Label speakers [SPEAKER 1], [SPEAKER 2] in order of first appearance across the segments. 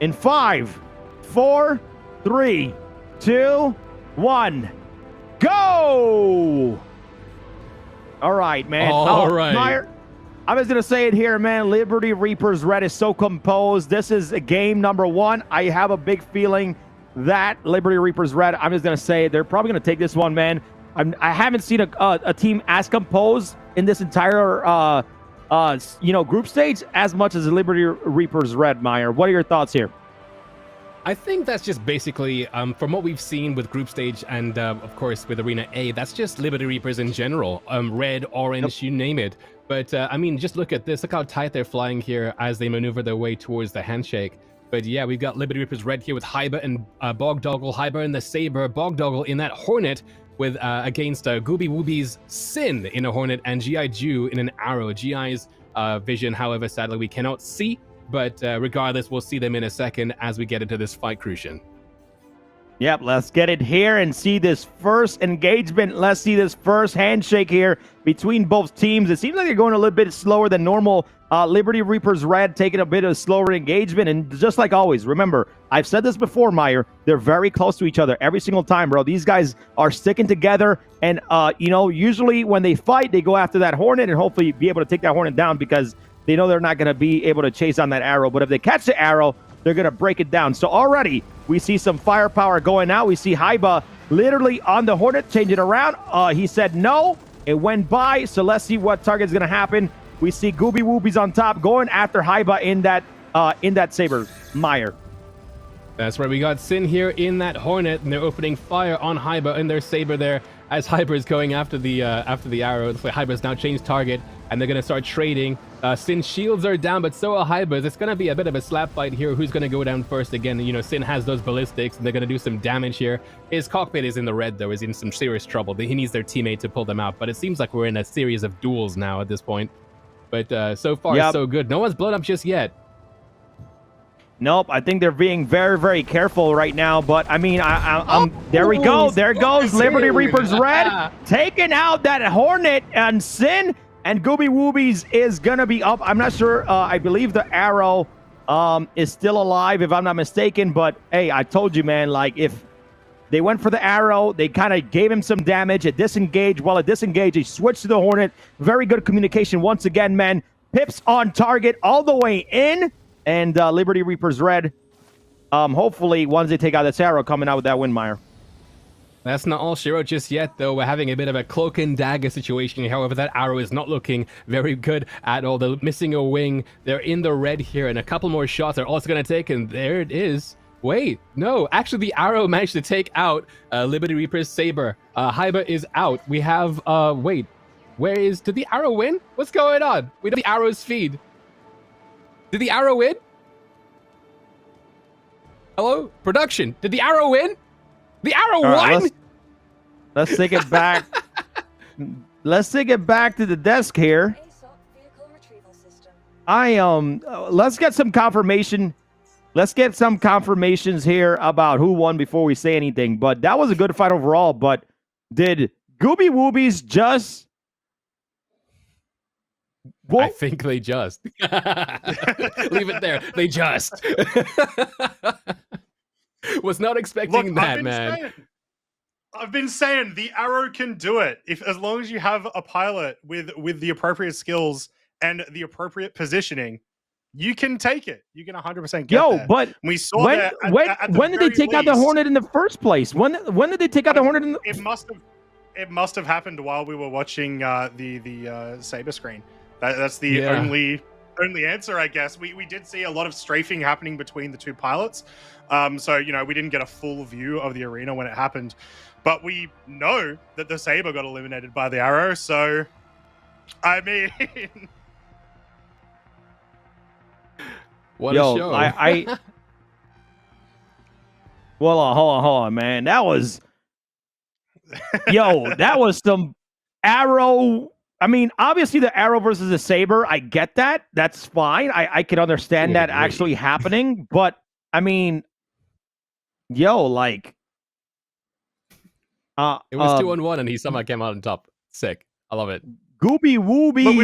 [SPEAKER 1] in 5, 4, 3, 2, 1, go! All right, man.
[SPEAKER 2] All right.
[SPEAKER 1] Meyer, I was going to say it here, man. Liberty Reapers Red is so composed. This is a game number 1. I have a big feeling that Liberty Reapers Red, I'm just going to say, they're probably going to take this one, man. I haven't seen a team as composed in this entire group stage as much as the Liberty Reapers Red, Meyer. What are your thoughts here?
[SPEAKER 2] I think that's just basically, from what we've seen with group stage and, of course, with Arena A, that's just Liberty Reapers in general. Red, orange, you name it. But, I mean, just look at this. Look how tight they're flying here as they maneuver their way towards the handshake. But, yeah, we've got Liberty Reapers Red here with Hyber and Bogdoggle. Hyber in the Saber, Bogdoggle in that Hornet with against Gooby Woodies, Sin in a Hornet, and G.I. Jew in an Arrow. G.I.'s vision, however, sadly, we cannot see. But regardless, we'll see them in a second as we get into this fight, Crucian.
[SPEAKER 1] Yep, let's get it here and see this first engagement. Let's see this first handshake here between both teams. It seems like they're going a little bit slower than normal. Liberty Reapers Red taking a bit of slower engagement. And just like always, remember, I've said this before, Meyer, they're very close to each other every single time, bro. These guys are sticking together. And, usually when they fight, they go after that Hornet and hopefully be able to take that Hornet down because they know they're not going to be able to chase on that arrow. But if they catch the arrow, they're going to break it down. So already we see some firepower going out. We see Hyba literally on the Hornet, changing around. He said no. It went by. So let's see what target is going to happen. We see Gooby Woobies on top going after Hyba in that Saber, Meyer.
[SPEAKER 2] That's right. We got Sin here in that Hornet, and they're opening fire on Hyba in their Saber there as Hyba is going after the arrow. Looks like Hyba's now changed target, and they're going to start trading. Sin's shields are down, but so are Hyba's. It's going to be a bit of a slap fight here. Who's going to go down first? Again, Sin has those ballistics, and they're going to do some damage here. His cockpit is in the red, though. Is in some serious trouble. He needs their teammate to pull them out, but it seems like we're in a series of duels now at this point. But so far, so good. No one's blown up just yet. Nope,
[SPEAKER 1] I think they're being very, very careful right now. But, I mean, there we go. There goes Liberty Reapers Red taking out that Hornet, and Sin and Gooby Woobies is going to be up. I'm not sure. I believe the arrow is still alive, if I'm not mistaken. But, hey, I told you, man, like, if they went for the arrow, they kind of gave him some damage. It disengaged. While it disengaged, he switched to the Hornet. Very good communication once again, man. Pips on target all the way in. And Liberty Reapers Red, hopefully, once they take out this arrow, coming out with that win, Meyer.
[SPEAKER 2] That's not all Shiro just yet, though. We're having a bit of a cloak and dagger situation. However, that arrow is not looking very good at all. They're missing a wing. They're in the red here, and a couple more shots are also going to take, and there it is. Wait, no. Actually, the arrow managed to take out Liberty Reaper's Saber. Hyba is out. We have, wait. Did the arrow win? What's going on? We know the arrow's feed. Did the arrow win? Hello? Production. Did the arrow win? The arrow won?
[SPEAKER 1] Let's take it back. Let's take it back to the desk here. Let's get some confirmation. Let's get some confirmations here about who won before we say anything. But that was a good fight overall. But did Gooby Woobies just...
[SPEAKER 2] I think they just. Leave it there. They just. Was not expecting that, man.
[SPEAKER 3] I've been saying the arrow can do it. As long as you have a pilot with the appropriate skills and the appropriate positioning, you can take it. You can 100% get there.
[SPEAKER 1] But
[SPEAKER 3] we saw
[SPEAKER 1] when did they take out the Hornet in the first place? When did they take out the Hornet?
[SPEAKER 3] It must have happened while we were watching the Saber screen. That's the only answer, I guess. We did see a lot of strafing happening between the two pilots. So, we didn't get a full view of the arena when it happened. But we know that the Saber got eliminated by the arrow. So, I mean...
[SPEAKER 2] What a show.
[SPEAKER 1] Well, hold on, man. That was... that was some arrow... I mean, obviously the arrow versus the Saber, I get that. That's fine. I can understand that actually happening. But, I mean, like...
[SPEAKER 2] it was 2-on-1 and he somehow came out on top. Sick. I love it.
[SPEAKER 1] Gooby Woobie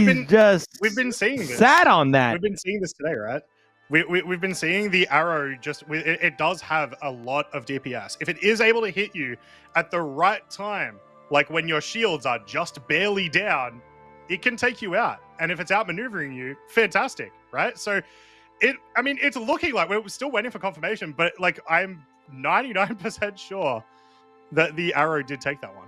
[SPEAKER 3] we've been seeing this.
[SPEAKER 1] Sat on that.
[SPEAKER 3] We've been seeing this today, right? We've been seeing the arrow it does have a lot of DPS. If it is able to hit you at the right time, like when your shields are just barely down, it can take you out. And if it's outmaneuvering you, fantastic, right? So it's looking like we're still waiting for confirmation, but like I'm 99% sure that the arrow did take that one.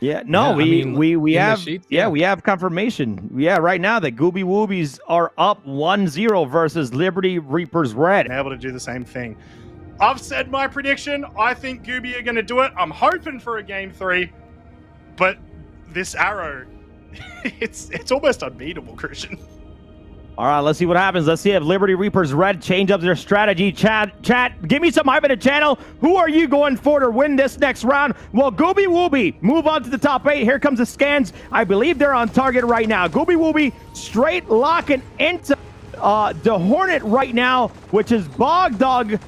[SPEAKER 1] Yeah, no, we have sheets, we have confirmation. Yeah, right now the Gooby Woodies are up 1-0 versus Liberty Reapers Red.
[SPEAKER 3] I'm able to do the same thing. I've said my prediction. I think Gooby are going to do it. I'm hoping for a game 3, but this arrow, it's almost unbeatable, Christian.
[SPEAKER 1] All right, let's see what happens. Let's see if Liberty Reapers Red change up their strategy. Chat, give me some hype in the channel. Who are you going for to win this next round? Well, Gooby Woody move on to the top 8. Here comes the scans. I believe they're on target right now. Gooby Woody straight locking into the Hornet right now, which is Bogdoggy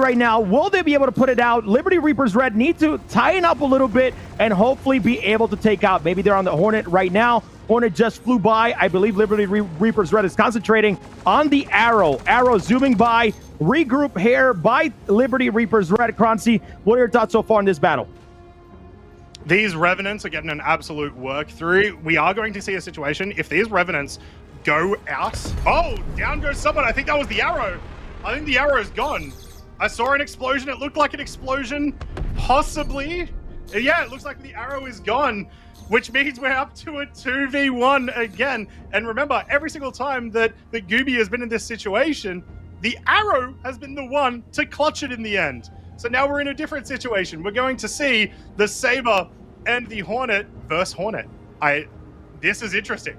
[SPEAKER 1] right now. Will they be able to put it out? Liberty Reapers Red need to tighten up a little bit and hopefully be able to take out. Maybe they're on the Hornet right now. Hornet just flew by. I believe Liberty Reapers Red is concentrating on the arrow. Arrow zooming by. Regroup here by Liberty Reapers Red. Croncy, what are your thoughts so far in this battle?
[SPEAKER 3] These Revenants are getting an absolute work through. We are going to see a situation. If these Revenants go out... Oh, down goes someone. I think that was the arrow. I think the arrow is gone. I saw an explosion. It looked like an explosion. Possibly. Yeah, it looks like the arrow is gone, which means we're up to a 2v1 again. And remember, every single time that Gooby has been in this situation, the arrow has been the one to clutch it in the end. So now we're in a different situation. We're going to see the Saber and the Hornet versus Hornet. This is interesting.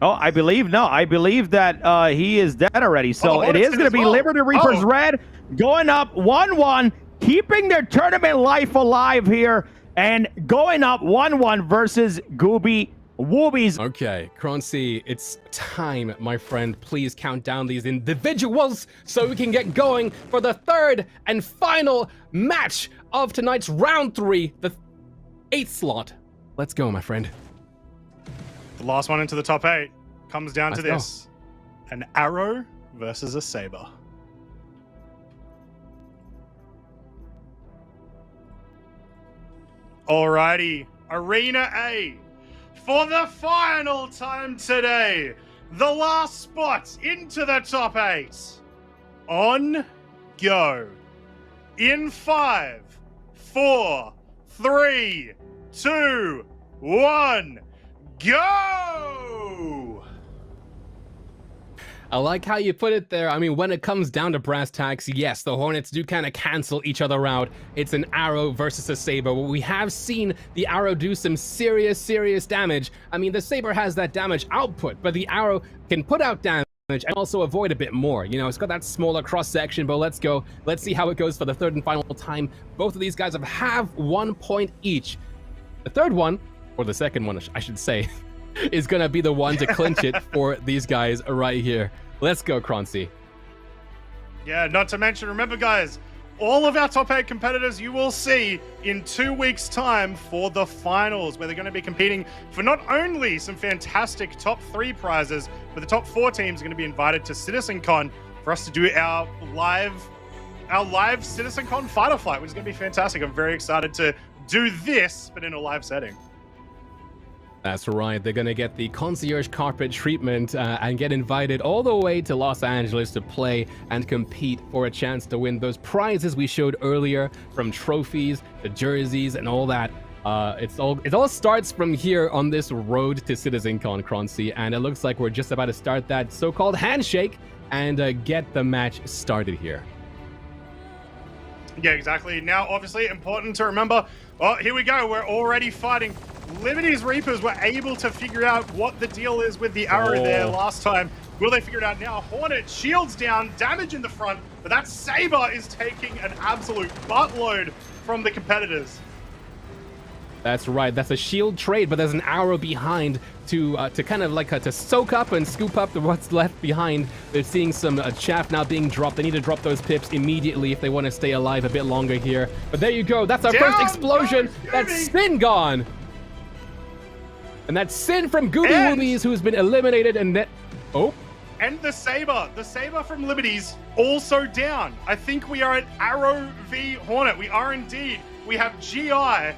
[SPEAKER 1] Oh, I believe that he is dead already. So it is going to be Liberty Reapers Red going up 1-1, keeping their tournament life alive here, and going up 1-1 versus Gooby Woodies.
[SPEAKER 2] Okay, Croncy, it's time, my friend. Please count down these individuals so we can get going for the third and final match of tonight's round 3, the 8th slot. Let's go, my friend.
[SPEAKER 3] The last one into the top 8 comes down to this. An arrow versus a saber. Alrighty, Arena A. For the final time today, the last spot into the top 8. On go. In 5, 4, 3, 2, 1. Go!
[SPEAKER 2] I like how you put it there. I mean, when it comes down to brass tacks, yes, the Hornets do kind of cancel each other out. It's an arrow versus a saber. We have seen the arrow do some serious damage. I mean, the saber has that damage output, but the arrow can put out damage and also avoid a bit more. You know, it's got that smaller cross section, but let's go. Let's see how it goes for the third and final time. Both of these guys have 1 point each. The third one, or the second one, I should say, is going to be the one to clinch it for these guys right here. Let's go, Croncy.
[SPEAKER 3] Yeah, not to mention, remember, guys, all of our top 8 competitors you will see in 2 weeks' time for the finals, where they're going to be competing for not only some fantastic top 3 prizes, but the top 4 teams are going to be invited to CitizenCon for us to do our live CitizenCon fighter flight, which is going to be fantastic. I'm very excited to do this, but in a live setting.
[SPEAKER 2] That's right. They're going to get the concierge carpet treatment and get invited all the way to Los Angeles to play and compete for a chance to win those prizes we showed earlier, from trophies to jerseys and all that. It all starts from here on this road to CitizenCon, Croncy, and it looks like we're just about to start that so-called handshake and get the match started here.
[SPEAKER 3] Yeah, exactly. Now, obviously, important to remember, oh, here we go. We're already fighting. Liberty's Reapers were able to figure out what the deal is with the arrow there last time. Will they figure it out now? Hornet, shields down, damage in the front, but that Saber is taking an absolute buttload from the competitors.
[SPEAKER 2] That's right. That's a shield trade, but there's an arrow behind to kind of like to soak up and scoop up what's left behind. They're seeing some chaff now being dropped. They need to drop those pips immediately if they want to stay alive a bit longer here. But there you go. That's our first explosion. That's Sin gone. And that's Sin from Gooby Woodies, who's been eliminated, and Oh.
[SPEAKER 3] And the Saber from Liberties also down. I think we are at Arrow v Hornet. We are indeed. We have GI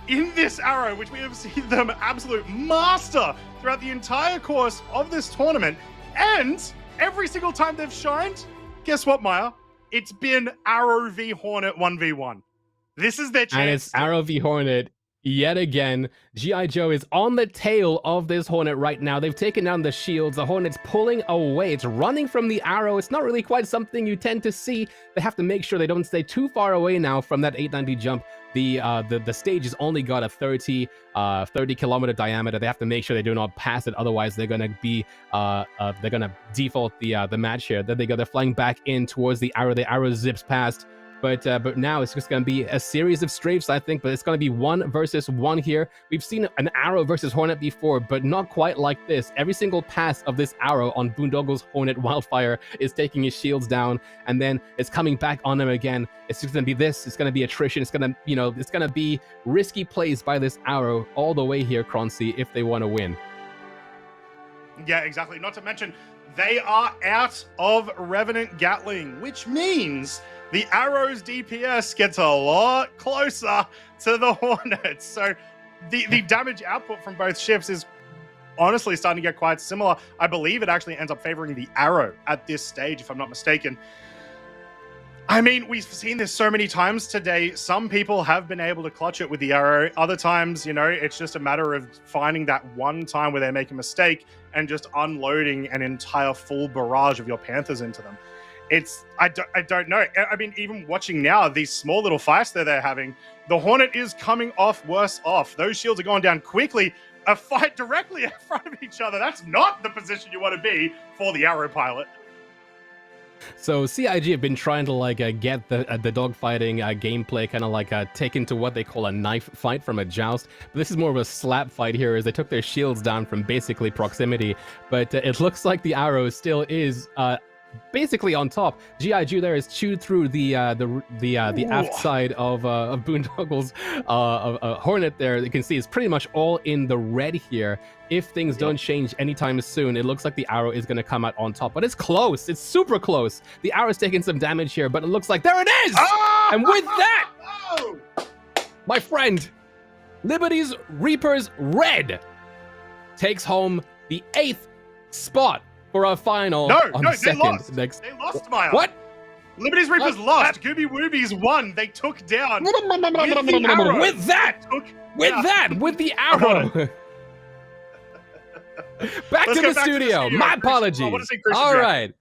[SPEAKER 3] in this Arrow, which we have seen them absolute master throughout the entire course of this tournament. And every single time they've shined, guess what, Maya? It's been Arrow v Hornet 1v1. This is their chance.
[SPEAKER 2] And it's Arrow v Hornet yet again. G.I. Joe is on the tail of this Hornet right now. They've taken down the shields. The Hornet's pulling away. It's running from the Arrow. It's not really quite something you tend to see. They have to make sure they don't stay too far away now from that 890 jump. The stage has only got a 30 kilometer diameter. They have to make sure they do not pass it, otherwise they're gonna be they're gonna default the match here. Then they're flying back in towards the Arrow. The Arrow zips past. But now it's just going to be a series of strafes, I think, but it's going to be 1 versus 1 here. We've seen an Arrow versus Hornet before, but not quite like this. Every single pass of this Arrow on Boondoggle's Hornet Wildfire is taking his shields down, and then it's coming back on him again. It's just going to be this. It's going to be attrition. It's going to, it's going to be risky plays by this Arrow all the way here, Croncy, if they want to win.
[SPEAKER 3] Yeah, exactly. Not to mention, they are out of Revenant Gatling, which means the Arrow's DPS gets a lot closer to the Hornets. So the damage output from both ships is honestly starting to get quite similar. I believe it actually ends up favoring the Arrow at this stage, if I'm not mistaken. I mean, we've seen this so many times today. Some people have been able to clutch it with the Arrow. Other times, it's just a matter of finding that one time where they make a mistake and just unloading an entire full barrage of your Panthers into them. I don't know. I mean, even watching now, these small little fights that they're having, the Hornet is coming off worse off. Those shields are going down quickly. A fight directly in front of each other. That's not the position you want to be for the Arrow pilot.
[SPEAKER 2] So CIG have been trying to get the dogfighting gameplay kind of taken to what they call a knife fight from a joust. But this is more of a slap fight here, as they took their shields down from basically proximity. But it looks like the Arrow still is basically on top. G.I. Joe there is chewed through the aft side of Boondoggle's Hornet there. You can see it's pretty much all in the red here. If things don't change anytime soon, it looks like the Arrow is going to come out on top. But it's close. It's super close. The Arrow's taking some damage here, but it looks like there it is! Oh! And with that, my friend, Liberty's Reapers Red takes home the 8th spot for our final.
[SPEAKER 3] No,
[SPEAKER 2] second.
[SPEAKER 3] They lost, Maya.
[SPEAKER 2] What?
[SPEAKER 3] Liberty's Reapers lost. Gooby Woodies won. They took down with the Arrow.
[SPEAKER 2] With the Arrow. Back to the studio. My apologies.
[SPEAKER 3] I want to say Christian
[SPEAKER 2] All
[SPEAKER 3] Jack.
[SPEAKER 2] right.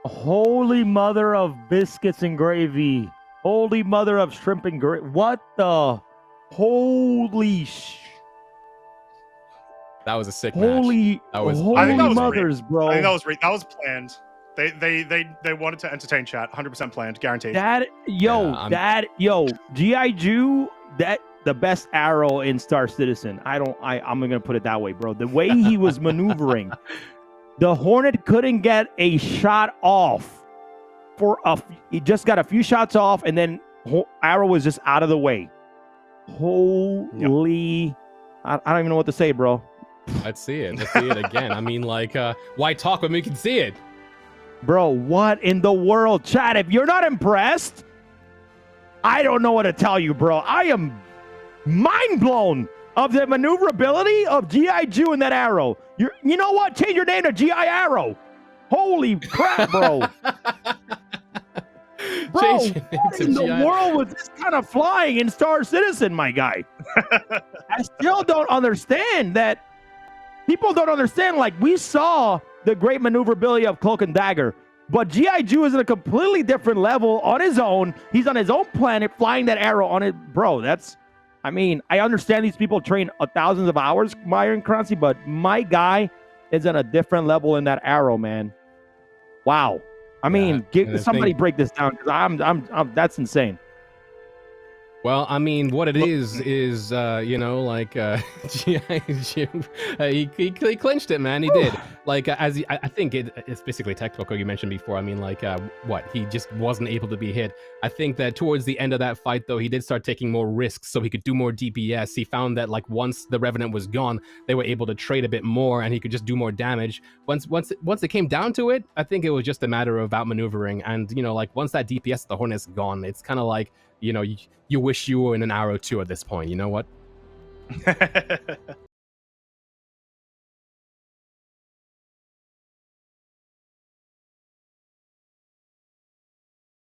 [SPEAKER 2] Woo!
[SPEAKER 1] Holy mother of biscuits and gravy. Holy mother of shrimp and gravy. What the? Holy
[SPEAKER 2] That was a sick
[SPEAKER 1] holy,
[SPEAKER 2] match. That was
[SPEAKER 1] holy
[SPEAKER 3] I think that was
[SPEAKER 1] mothers, bro.
[SPEAKER 3] I think that was planned. They wanted to entertain chat. 100% planned, guaranteed.
[SPEAKER 1] G.I. Joe, the best Arrow in StarCitizen. I'm gonna put it that way, bro. The way he was maneuvering, the Hornet couldn't get a shot off. He just got a few shots off, and then Arrow was just out of the way. Holy, I don't even know what to say, bro.
[SPEAKER 2] Let's see it. Let's see it again. I mean, why talk when we can see it?
[SPEAKER 1] Bro, what in the world? Chat, if you're not impressed, I don't know what to tell you, bro. I am mind blown of the maneuverability of G.I. Joe and that Arrow. You know what? Change your name to G.I. Arrow. Holy crap, bro. Bro, what in the world was this kind of flying in StarCitizen, my guy? I still don't understand that. People don't understand, we saw the great maneuverability of Cloak and Dagger, but G.I. Joe is at a completely different level on his own. He's on his own planet flying that Arrow on it. Bro, I understand these people train thousands of hours, Meyer and Croncy, but my guy is on a different level in that Arrow, man. Wow. Break this down, because I'm that's insane.
[SPEAKER 2] Well, I mean, what it is, you know, like, he clinched it, man. He did. Like, I think it's basically technical. You mentioned before. I mean, like, what? He just wasn't able to be hit. I think that towards the end of that fight, though, he did start taking more risks so he could do more DPS. He found that, like, once the Revenant was gone, they were able to trade a bit more, and he could just do more damage. Once it came down to it, I think it was just a matter of outmaneuvering. And, you know, like, once that DPS of the Hornet's gone, it's kind of like, you know, you wish you were in an Arrow 2 at this point. You know what?